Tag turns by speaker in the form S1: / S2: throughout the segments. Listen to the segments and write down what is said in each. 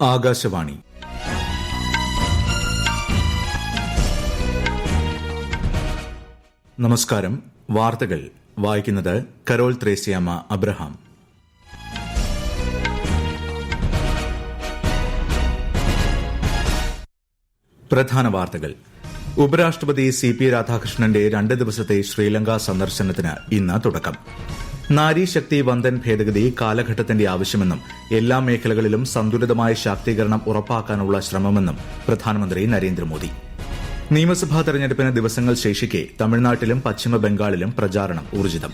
S1: ആകാശവാണി. നമസ്കാരം. വാർത്തകൾ വായിക്കുന്നത് കരോൾ ത്രേസ്യാമ്മ അബ്രഹാം. പ്രധാന വാർത്തകൾ. ഉപരാഷ്ട്രപതി CP രാധാകൃഷ്ണന്റെ 2 ദിവസത്തെ ശ്രീലങ്ക സന്ദർശനത്തിന് ഇന്ന് തുടക്കം. നാരീശക്തി വന്ദൻ ഭേദഗതി കാലഘട്ടത്തിന്റെ ആവശ്യമെന്നും എല്ലാ മേഖലകളിലും സന്തുലിതമായ ശാക്തീകരണം ഉറപ്പാക്കാനുള്ള ശ്രമമെന്നും പ്രധാനമന്ത്രി നരേന്ദ്രമോദി. നിയമസഭാ തെരഞ്ഞെടുപ്പിന് ദിവസങ്ങൾ ശേഷിക്കെ തമിഴ്നാട്ടിലും പശ്ചിമബംഗാളിലും പ്രചാരണം ഊർജിതം.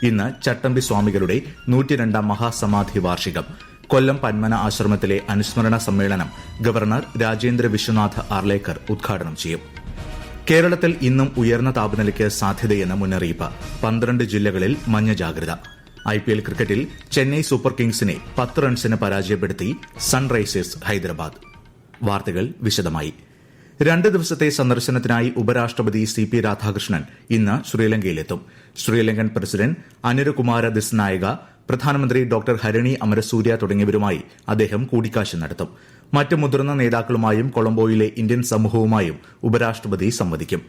S1: ഇന്ന് ചട്ടമ്പി സ്വാമികളുടെ 102ാം മഹാസമാധി വാർഷികം. കൊല്ലം പന്മന ആശ്രമത്തിലെ അനുസ്മരണ സമ്മേളനം ഗവർണർ രാജേന്ദ്ര വിശ്വനാഥ് ആർലേക്കർ ഉദ്ഘാടനം ചെയ്യും. കേരളത്തിൽ ഇന്നും ഉയർന്ന താപനിലയ്ക്ക് സാധ്യതയെന്ന് മുന്നറിയിപ്പ്. 12 ജില്ലകളിൽ മഞ്ഞ ജാഗ്രത. IPL ക്രിക്കറ്റിൽ ചെന്നൈ സൂപ്പർ കിങ്സിനെ 10 റൺസിന് പരാജയപ്പെടുത്തി സൺറൈസേഴ്സ് ഹൈദരാബാദ്. വാർത്തകൾ വിശദമായി. 2 ദിവസത്തെ സന്ദർശനത്തിനായി ഉപരാഷ്ട്രപതി CP രാധാകൃഷ്ണൻ ഇന്ന് ശ്രീലങ്കയിലെത്തും. ശ്രീലങ്കൻ പ്രസിഡന്റ് അനുരകുമാര ദിസ്നായക, പ്രധാനമന്ത്രി ഡോക്ടർ ഹരണി അമരസൂര്യ തുടങ്ങിയവരുമായി അദ്ദേഹം കൂടിക്കാഴ്ച നടത്തും. മറ്റ് മുതിർന്ന നേതാക്കളുമായും കൊളംബോയിലെ ഇന്ത്യൻ സമൂഹവുമായും ഉപരാഷ്ട്രപതി സംവദിക്കും.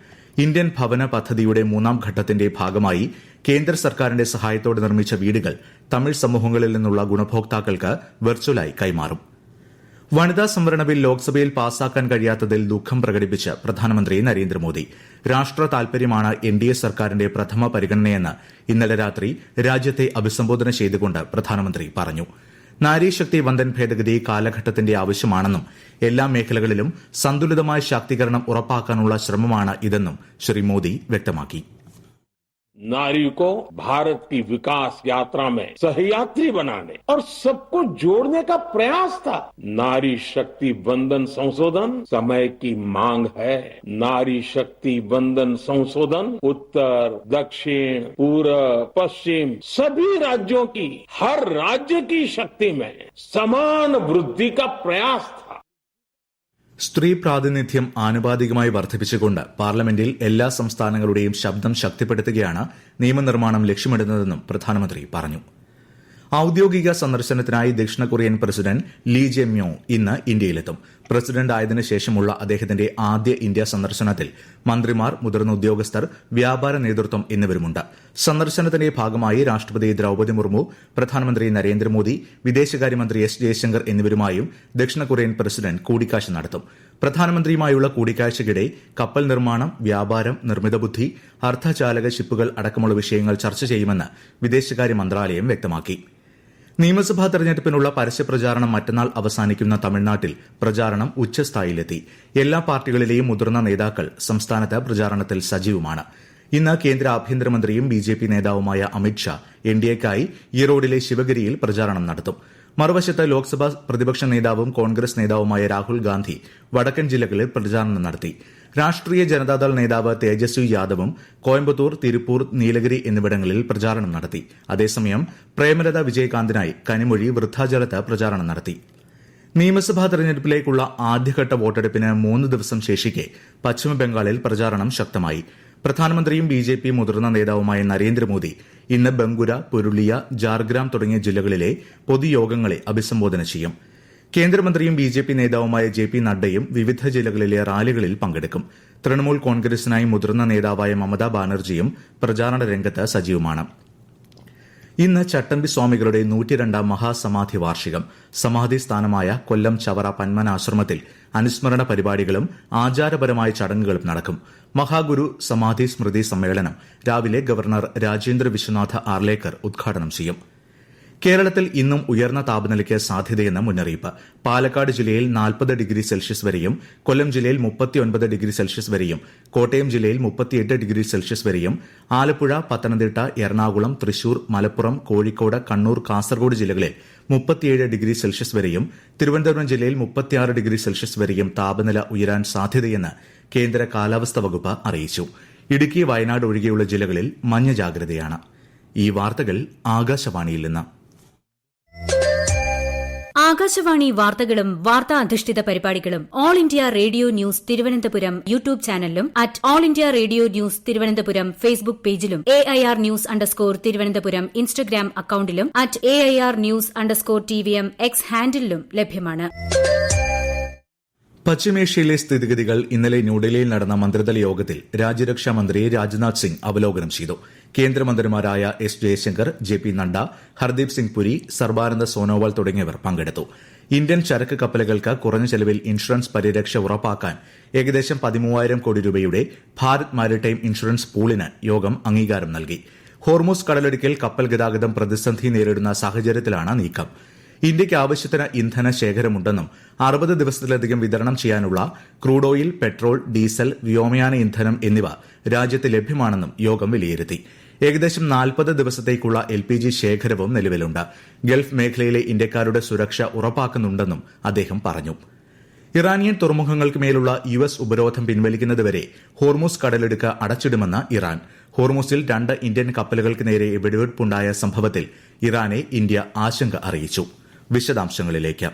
S1: ഇന്ത്യൻ ഭവന പദ്ധതിയുടെ 3ാം ഘട്ടത്തിന്റെ ഭാഗമായി കേന്ദ്ര സർക്കാരിന്റെ സഹായത്തോടെ നിർമ്മിച്ച വീടുകൾ തമിഴ് സമൂഹങ്ങളിൽ നിന്നുള്ള ഗുണഭോക്താക്കൾക്ക് വെർച്വലായി കൈമാറും. വനിതാ സംവരണ ബിൽ ലോക്സഭയിൽ പാസാക്കാൻ കഴിയാത്തതിൽ ദുഃഖം പ്രകടിപ്പിച്ച് പ്രധാനമന്ത്രി നരേന്ദ്രമോദി. രാഷ്ട്ര താൽപര്യമാണ് NDA സർക്കാരിന്റെ പ്രഥമ പരിഗണനയെന്ന് ഇന്നലെ രാത്രി രാജ്യത്തെ അഭിസംബോധന ചെയ്തുകൊണ്ട് പ്രധാനമന്ത്രി പറഞ്ഞു. നാരീശക്തി വന്ദൻ ഭേദഗതി കാലഘട്ടത്തിന്റെ ആവശ്യമാണെന്നും എല്ലാ മേഖലകളിലും സന്തുലിതമായ ശാക്തീകരണം ഉറപ്പാക്കാനുള്ള ശ്രമമാണ് ഇതെന്നും ശ്രീ മോദി വ്യക്തമാക്കി.
S2: नारी को भारत की विकास यात्रा में सहयात्री बनाने और सबको जोड़ने का प्रयास था. नारी शक्ति वंदन संशोधन समय की मांग है. नारी शक्ति वंदन संशोधन उत्तर, दक्षिण, पूर्व, पश्चिम सभी राज्यों की, हर राज्य की शक्ति में समान वृद्धि का प्रयास था.
S1: സ്ത്രീ പ്രാതിനിധ്യം ആനുപാതികമായി വർദ്ധിപ്പിച്ചുകൊണ്ട് പാർലമെന്റിൽ എല്ലാ സംസ്ഥാനങ്ങളുടെയും ശബ്ദം ശക്തിപ്പെടുത്തുകയാണ് നിയമനിർമ്മാണം ലക്ഷ്യമിടുന്നതെന്നും പ്രധാനമന്ത്രി പറഞ്ഞു. ഔദ്യോഗിക സന്ദർശനത്തിനായി ദക്ഷിണ കൊറിയൻ പ്രസിഡന്റ് ലീ ജെ മ്യോ ഇന്ന് ഇന്ത്യയിലെത്തും. പ്രസിഡന്റ് ആയതിനു ശേഷമുള്ള അദ്ദേഹത്തിന്റെ ആദ്യ ഇന്ത്യ സന്ദർശനത്തിൽ മന്ത്രിമാർ, മുതിർന്ന ഉദ്യോഗസ്ഥർ, വ്യാപാര നേതൃത്വം എന്നിവരുമുണ്ട്. സന്ദർശനത്തിന്റെ ഭാഗമായി രാഷ്ട്രപതി ദ്രൌപദി മുർമു, പ്രധാനമന്ത്രി നരേന്ദ്രമോദി, വിദേശകാര്യമന്ത്രി S ജയശങ്കർ എന്നിവരുമായും ദക്ഷിണ കൊറിയൻ പ്രസിഡന്റ് കൂടിക്കാഴ്ച നടത്തും. പ്രധാനമന്ത്രിയുമായുള്ള കൂടിക്കാഴ്ചയ്ക്കിടെ കപ്പൽ നിർമ്മാണം, വ്യാപാരം, നിർമ്മിത ബുദ്ധി, അർദ്ധചാലക ഷിപ്പുകൾ അടക്കമുള്ള വിഷയങ്ങൾ ചർച്ച ചെയ്യുമെന്ന് വിദേശകാര്യ മന്ത്രാലയം വ്യക്തമാക്കി. നിയമസഭാ തെരഞ്ഞെടുപ്പിനുള്ള പരസ്യപ്രചാരണം മറ്റന്നാൾ അവസാനിക്കുന്ന തമിഴ്നാട്ടിൽ പ്രചാരണം ഉച്ചസ്ഥായിയിലെത്തി. എല്ലാ പാർട്ടികളിലെയും മുതിർന്ന നേതാക്കൾ സംസ്ഥാനത്ത് പ്രചാരണത്തിൽ സജീവമാണ്. ഇന്ന് കേന്ദ്ര ആഭ്യന്തരമന്ത്രിയും BJP നേതാവുമായ അമിത്ഷാ NDAയ്ക്കായി ഈറോഡിലെ ശിവഗിരിയിൽ പ്രചാരണം നടത്തും. മറുവശത്ത് ലോക്സഭാ പ്രതിപക്ഷ നേതാവും കോൺഗ്രസ് നേതാവുമായ രാഹുൽ ഗാന്ധി വടക്കൻ ജില്ലകളിൽ പ്രചാരണം നടത്തി. രാഷ്ട്രീയ ജനതാദൾ നേതാവ് തേജസ്വി യാദവും കോയമ്പത്തൂർ, തിരുപ്പൂർ, നീലഗിരി എന്നിവിടങ്ങളിൽ പ്രചാരണം നടത്തി. അതേസമയം പ്രേമലത വിജയകാന്തിനായി കനിമൊഴി, വൃദ്ധാചലത്ത് പ്രചാരണം നടത്തി. നിയമസഭാ തെരഞ്ഞെടുപ്പിലേക്കുള്ള ആദ്യഘട്ട വോട്ടെടുപ്പിന് 3 ദിവസം ശേഷിക്കെ പശ്ചിമബംഗാളിൽ പ്രചാരണം ശക്തമായി. പ്രധാനമന്ത്രിയും BJP മുതിർന്ന നേതാവുമായ നരേന്ദ്രമോദി ഇന്ന് ബംഗുര, പുരുളിയ, ജാർഗ്രാം തുടങ്ങിയ ജില്ലകളിലെ പൊതുയോഗങ്ങളെ അഭിസംബോധന ചെയ്യും. കേന്ദ്രമന്ത്രിയും BJP നേതാവുമായ JP നഡ്ഡയും വിവിധ ജില്ലകളിലെ റാലികളിൽ പങ്കെടുക്കും. തൃണമൂൽ കോൺഗ്രസിനായി മുതിർന്ന നേതാവായ മമതാ ബാനർജിയും പ്രചാരണ രംഗത്ത് സജീവമാണ്. ഇന്ന് ചട്ടമ്പി സ്വാമികളുടെ 102ാം മഹാസമാധി വാർഷികം. സമാധി സ്ഥാനമായ കൊല്ലം ചവറ പന്മന ആശ്രമത്തിൽ അനുസ്മരണ പരിപാടികളും ആചാരപരമായ ചടങ്ങുകളും നടക്കും. മഹാഗുരു സമാധി സ്മൃതി സമ്മേളനം രാവിലെ ഗവർണർ രാജേന്ദ്ര വിശ്വനാഥ് ആർലേക്കർ ഉദ്ഘാടനം ചെയ്യും. കേരളത്തിൽ ഇന്നും ഉയർന്ന താപനിലയ്ക്ക് സാധ്യതയെന്ന് മുന്നറിയിപ്പ്. പാലക്കാട് ജില്ലയിൽ 40 ഡിഗ്രി സെൽഷ്യസ് വരെയും, കൊല്ലം ജില്ലയിൽ 39 ഡിഗ്രി സെൽഷ്യസ് വരെയും, കോട്ടയം ജില്ലയിൽ 38 ഡിഗ്രി സെൽഷ്യസ് വരെയും, ആലപ്പുഴ, പത്തനംതിട്ട, എറണാകുളം, തൃശൂർ, മലപ്പുറം, കോഴിക്കോട്, കണ്ണൂർ, കാസർഗോഡ് ജില്ലകളിൽ 37 ഡിഗ്രി സെൽഷ്യസ് വരെയും, തിരുവനന്തപുരം ജില്ലയിൽ 36 ഡിഗ്രി സെൽഷ്യസ് വരെയും താപനില ഉയരാൻ സാധ്യതയെന്ന് കേന്ദ്ര കാലാവസ്ഥാ വകുപ്പ് അറിയിച്ചു. ഇടുക്കി, വയനാട് ഒഴികെയുള്ള ജില്ലകളിൽ മഞ്ഞ ജാഗ്രതയാണ്. ഈ വാർത്തകൾ ആകാശവാണിയിൽ നിന്ന്.
S3: ആകാശവാണി വാർത്തകളും വാർത്താ അധിഷ്ഠിത പരിപാടികളും all India radio news Thiruvananthapuram YouTube ചാനലിലും @all India radio news Thiruvananthapuram Facebook പേജിലും AIR ന്യൂസ് തിരുവനന്തപുരം ഇൻസ്റ്റഗ്രാം അക്കൌണ്ടിലും @AIR ന്യൂസ് TVM X ഹാൻഡിലും ലഭ്യമാണ്.
S1: പശ്ചിമേഷ്യയിലെ സ്ഥിതിഗതികൾ ഇന്നലെ ന്യൂഡൽഹിയിൽ നടന്ന മന്ത്രിതല യോഗത്തിൽ രാജ്യരക്ഷാ മന്ത്രി രാജ്നാഥ് സിംഗ് അവലോകനം ചെയ്തു. കേന്ദ്രമന്ത്രിമാരായ എസ് ജയശങ്കർ, JP നഡ്ഡ, ഹർദീപ് സിംഗ് പുരി, സർബാനന്ദ സോനോവാൾ തുടങ്ങിയവർ പങ്കെടുത്തു. ഇന്ത്യൻ ചരക്ക് കപ്പലുകൾക്ക് കുറഞ്ഞ ചെലവിൽ ഇൻഷുറൻസ് പരിരക്ഷ ഉറപ്പാക്കാൻ ഏകദേശം 13,000 കോടി രൂപയുടെ ഭാരത് മാരിടൈം ഇൻഷുറൻസ് പൂളിന് യോഗം അംഗീകാരം നൽകി. ഹോർമുസ് കടലിടുക്കിൽ കപ്പൽ ഗതാഗതം പ്രതിസന്ധി നേരിടുന്ന സാഹചര്യത്തിലാണ് നീക്കം. ഇന്ത്യയ്ക്ക് ആവശ്യത്തിന് ഇന്ധന ശേഖരമുണ്ടെന്നും 60 ദിവസത്തിലധികം വിതരണം ചെയ്യാനുള്ള ക്രൂഡ് ഓയിൽ, പെട്രോൾ, ഡീസൽ, വ്യോമയാന ഇന്ധനം എന്നിവ രാജ്യത്ത് ലഭ്യമാണെന്നും യോഗം വിലയിരുത്തി. ഏകദേശം 40 ദിവസത്തേക്കുള്ള LPG ശേഖരവും നിലവിലുണ്ട്. ഗൾഫ് മേഖലയിലെ ഇന്ത്യക്കാരുടെ സുരക്ഷ ഉറപ്പാക്കുന്നുണ്ടെന്നും അദ്ദേഹം പറഞ്ഞു. ഇറാനിയൻ തുറമുഖങ്ങൾക്ക് മേലുള്ള US ഉപരോധം പിൻവലിക്കുന്നതുവരെ ഹോർമുസ് കടലിടുക്ക് അടച്ചിടുമെന്ന് ഇറാൻ. ഹോർമുസിൽ 2 ഇന്ത്യൻ കപ്പലുകൾക്ക് നേരെ വെടിവയ്പുണ്ടായ സംഭവത്തിൽ ഇറാനെ ഇന്ത്യ ആശങ്ക അറിയിച്ചു. വിശദാംശങ്ങളിലേക്ക്.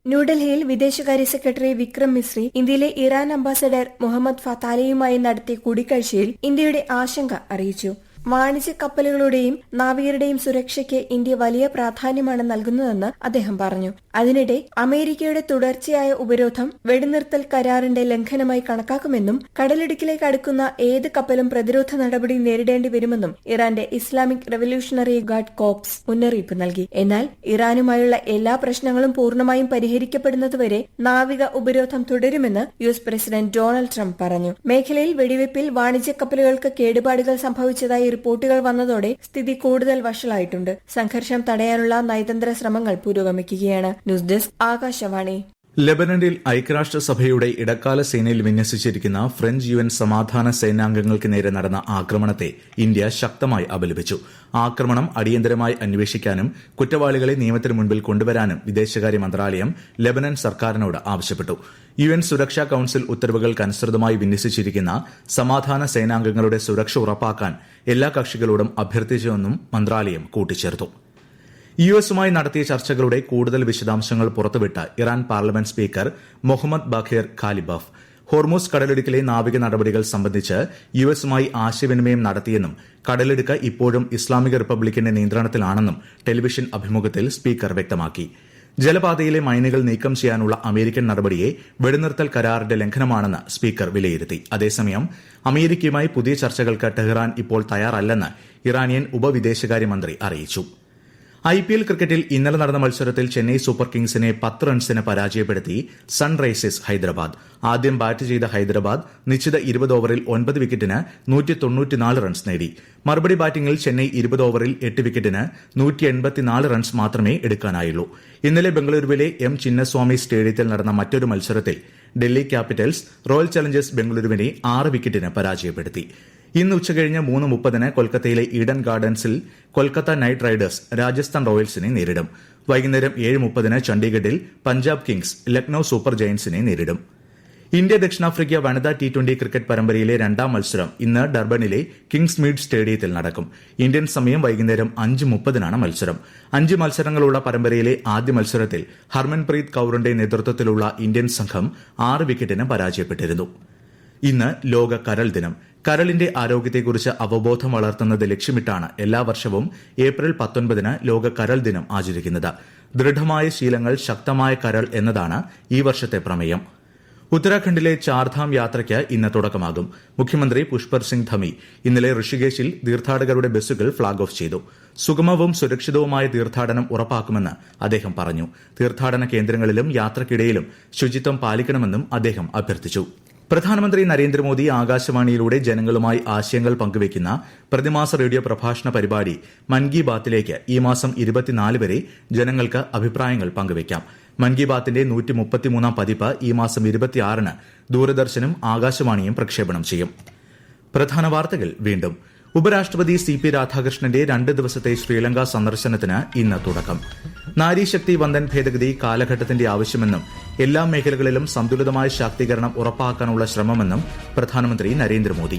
S4: ന്യൂഡൽഹിയിൽ വിദേശകാര്യ സെക്രട്ടറി വിക്രം മിസ്രി ഇന്ത്യയിലെ ഇറാൻ അംബാസഡർ മുഹമ്മദ് ഫത്താലയുമായി നടത്തിയ കൂടിക്കാഴ്ചയിൽ ഇന്ത്യയുടെ ആശങ്ക അറിയിച്ചു. വാണിജ്യ കപ്പലുകളുടെയും നാവികരുടെയും സുരക്ഷയ്ക്ക് ഇന്ത്യ വലിയ പ്രാധാന്യമാണ് നൽകുന്നതെന്ന് അദ്ദേഹം പറഞ്ഞു. അതിനിടെ അമേരിക്കയുടെ തുടർച്ചയായ ഉപരോധം വെടിനിർത്തൽ കരാറിന്റെ ലംഘനമായി കണക്കാക്കുമെന്നും കടലിടുക്കിലേക്ക് അടുക്കുന്ന ഏത് കപ്പലും പ്രതിരോധ നടപടി നേരിടേണ്ടി വരുമെന്നും ഇറാന്റെ ഇസ്ലാമിക് റവല്യൂഷണറി ഗാർഡ് കോർപ്സ് മുന്നറിയിപ്പ് നൽകി. എന്നാൽ ഇറാനുമായുള്ള എല്ലാ പ്രശ്നങ്ങളും പൂർണ്ണമായും പരിഹരിക്കപ്പെടുന്നതുവരെ നാവിക ഉപരോധം തുടരുമെന്ന് US പ്രസിഡന്റ് ഡൊണാൾഡ് ട്രംപ് പറഞ്ഞു. മേഖലയിൽ വെടിവയ്പിൽ വാണിജ്യ കപ്പലുകൾക്ക് കേടുപാടുകൾ സംഭവിച്ചതായി റിപ്പോർട്ടുകൾ വന്നതോടെ സ്ഥിതി കൂടുതൽ വഷളായിട്ടുണ്ട്. സംഘർഷം തടയാനുള്ള നയതന്ത്ര ശ്രമങ്ങൾ പുരോഗമിക്കുകയാണ്. News desk, Akashvani.
S1: ലെബനനിൽ ഐക്യരാഷ്ട്രസഭയുടെ ഇടക്കാല സേനയിൽ വിന്യസിച്ചിരിക്കുന്ന ഫ്രഞ്ച് UN സമാധാന സേനാംഗങ്ങൾക്ക് നേരെ നടന്ന ആക്രമണത്തെ ഇന്ത്യ ശക്തമായി അപലപിച്ചു. ആക്രമണം അടിയന്തരമായി അന്വേഷിക്കാനും കുറ്റവാളികളെ നിയമത്തിന് മുൻപിൽ കൊണ്ടുവരാനും വിദേശകാര്യ മന്ത്രാലയം ലെബനൻ സർക്കാരിനോട് ആവശ്യപ്പെട്ടു. UN സുരക്ഷാ കൌൺസിൽ ഉത്തരവുകൾക്കനുസൃതമായി വിന്യസിച്ചിരിക്കുന്ന സമാധാന സേനാംഗങ്ങളുടെ സുരക്ഷ ഉറപ്പാക്കാൻ എല്ലാ കക്ഷികളോടും അഭ്യർത്ഥിച്ചുവെന്നും മന്ത്രാലയം കൂട്ടിച്ചേർത്തു. US-മായി നടത്തിയ ചർച്ചകളുടെ കൂടുതൽ വിശദാംശങ്ങൾ പുറത്തുവിട്ട Iran parliament speaker Mohammad Bagher Ghalibaf Hormuz കടലിടുക്കിലെ നാവിക നടപടികൾ സംബന്ധിച്ച് US-മായി ആശയവിനിമയം നടത്തിയെന്നും കടലിടുക്ക് ഇപ്പോഴും ഇസ്ലാമിക റിപ്പബ്ലിക്കിന്റെ നിയന്ത്രണത്തിലാണെന്നും ടെലിവിഷൻ അഭിമുഖത്തിൽ സ്പീക്കർ വ്യക്തമാക്കി. ജലപാതയിലെ മൈനുകൾ നീക്കം ചെയ്യാനുള്ള അമേരിക്കൻ നടപടിയെ വെടിനിർത്തൽ കരാറിന്റെ ലംഘനമാണെന്ന് സ്പീക്കർ വിലയിരുത്തി. അതേസമയം അമേരിക്കയുമായി പുതിയ ചർച്ചകൾക്ക് ടെഹ്റാൻ ഇപ്പോൾ തയ്യാറല്ലെന്ന് ഇറാനിയൻ ഉപവിദേശകാര്യമന്ത്രി അറിയിച്ചു. IPL ക്രിക്കറ്റിൽ ഇന്നലെ നടന്ന മത്സരത്തിൽ ചെന്നൈ സൂപ്പർ കിങ്സിനെ 10 റൺസിന് പരാജയപ്പെടുത്തി സൺറൈസേഴ്സ് ഹൈദരാബാദ്. ആദ്യം ബാറ്റ് ചെയ്ത ഹൈദരാബാദ് നിശ്ചിത 20 ഓവറിൽ 9 വിക്കറ്റിന് 194 റൺസ് നേടി. മറുപടി ബാറ്റിംഗിൽ ചെന്നൈ 20 ഓവറിൽ 8 വിക്കറ്റിന് 184 റൺസ് മാത്രമേ എടുക്കാനായുള്ളൂ. ഇന്നലെ ബംഗളൂരുവിലെ M ചിന്നസ്വാമി സ്റ്റേഡിയത്തിൽ നടന്ന മറ്റൊരു മത്സരത്തിൽ ഡൽഹി ക്യാപിറ്റൽസ് റോയൽ ചലഞ്ചേഴ്സ് ബംഗളൂരുവിനെ 6 വിക്കറ്റിന് പരാജയപ്പെടുത്തി. ഇന്ന് ഉച്ചകഴിഞ്ഞ് 3:30 കൊൽക്കത്തയിലെ ഈഡൻ ഗാർഡൻസിൽ കൊൽക്കത്ത നൈറ്റ് റൈഡേഴ്സ് രാജസ്ഥാൻ റോയൽസിനെ നേരിടും. വൈകുന്നേരം 7:30 ചണ്ഡീഗഡിൽ പഞ്ചാബ് കിങ്സ് ലക്നൌ സൂപ്പർ ജയന്റ്സിനെ നേരിടും. ഇന്ത്യ ദക്ഷിണാഫ്രിക്ക വനിതാ T20 ക്രിക്കറ്റ് പരമ്പരയിലെ 2ാം മത്സരം ഇന്ന് ഡർബനിലെ കിങ്സ് മീഡ് സ്റ്റേഡിയത്തിൽ നടക്കും. ഇന്ത്യൻ സമയം വൈകുന്നേരം 5:30 മത്സരം. 5 മത്സരങ്ങളുള്ള പരമ്പരയിലെ ആദ്യ മത്സരത്തിൽ ഹർമൻപ്രീത് കൌറിന്റെ നേതൃത്വത്തിലുള്ള ഇന്ത്യൻ സംഘം 6 വിക്കറ്റിന് പരാജയപ്പെട്ടിരുന്നു. ഇന്ന് ലോക കരൾ ദിനം. കരളിന്റെ ആരോഗ്യത്തെക്കുറിച്ച് അവബോധം വളർത്തുന്നത് ലക്ഷ്യമിട്ടാണ് എല്ലാ വർഷവും ഏപ്രിൽ 19 ലോക കരൾ ദിനം ആചരിക്കുന്നത്. ദൃഢമായ ശീലങ്ങൾ, ശക്തമായ കരൾ എന്നതാണ് ഈ വർഷത്തെ പ്രമേയം. ഉത്തരാഖണ്ഡിലെ ചാർധാം യാത്രയ്ക്ക് ഇന്ന് തുടക്കമാകും. മുഖ്യമന്ത്രി പുഷ്പർ സിംഗ് ധമി ഇന്നലെ ഋഷികേശിൽ തീർത്ഥാടകരുടെ ബസ്സുകൾ ഫ്ളാഗ് ഓഫ് ചെയ്തു. സുഗമവും സുരക്ഷിതവുമായ തീർത്ഥാടനം ഉറപ്പാക്കുമെന്ന് അദ്ദേഹം പറഞ്ഞു. തീർത്ഥാടന കേന്ദ്രങ്ങളിലും യാത്രക്കിടയിലും ശുചിത്വം പാലിക്കണമെന്നും അദ്ദേഹം അഭ്യർത്ഥിച്ചു. പ്രധാനമന്ത്രി നരേന്ദ്രമോദി ആകാശവാണിയിലൂടെ ജനങ്ങളുമായി ആശയങ്ങൾ പങ്കുവയ്ക്കുന്ന പ്രതിമാസ റേഡിയോ പ്രഭാഷണ പരിപാടി മൻ കി ബാത്തിലേക്ക് ഈ മാസം 24 വരെ ജനങ്ങൾക്ക് അഭിപ്രായങ്ങൾ പങ്കുവയ്ക്കാം. മൻ കി ബാത്തിന്റെ 133ാം പതിപ്പ് ഈ മാസം 26-ന് ദൂരദർശനും ആകാശവാണിയും പ്രക്ഷേപണം ചെയ്യും. പ്രധാന വാർത്തകൾ വീണ്ടും. ഉപരാഷ്ട്രപതി CP രാധാകൃഷ്ണന്റെ 2 ദിവസത്തെ ശ്രീലങ്ക സന്ദർശനത്തിന് ഇന്ന് തുടക്കം. നാരീശക്തി വന്ദൻ ഭേദഗതി കാലഘട്ടത്തിന്റെ ആവശ്യമെന്നും എല്ലാ മേഖലകളിലും സന്തുലിതമായ ശാക്തീകരണം ഉറപ്പാക്കാനുള്ള ശ്രമമെന്നും പ്രധാനമന്ത്രി നരേന്ദ്രമോദി.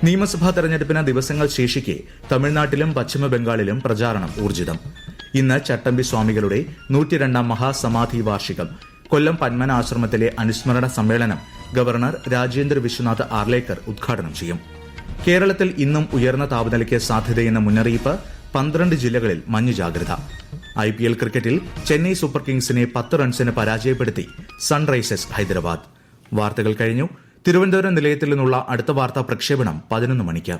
S1: നിയമസഭാ തെരഞ്ഞെടുപ്പിന് ദിവസങ്ങൾ ശേഷിക്കെ തമിഴ്നാട്ടിലും പശ്ചിമബംഗാളിലും പ്രചാരണം ഊർജിതം. ഇന്ന് ചട്ടമ്പി സ്വാമികളുടെ 102ാം മഹാസമാധി വാർഷികം. കൊല്ലം പന്മന ആശ്രമത്തിലെ അനുസ്മരണ സമ്മേളനം ഗവർണർ രാജേന്ദ്ര വിശ്വനാഥ് ആർലേക്കർ ഉദ്ഘാടനം ചെയ്യും. കേരളത്തിൽ ഇന്നും ഉയർന്ന താപനിലയ്ക്ക് സാധ്യതയെന്ന മുന്നറിയിപ്പ്. 12 ജില്ലകളിൽ മഞ്ഞ ജാഗ്രത. IPL ക്രിക്കറ്റിൽ ചെന്നൈ സൂപ്പർ കിങ്സിനെ 10 റൺസിന് പരാജയപ്പെടുത്തി സൺറൈസേഴ്സ് ഹൈദരാബാദ്. വാർത്തകൾ കഴിഞ്ഞു. തിരുവനന്തപുരം നിലയത്തിൽ നിന്നുള്ള അടുത്ത വാർത്താ പ്രക്ഷേപണം 11 മണിക്ക്.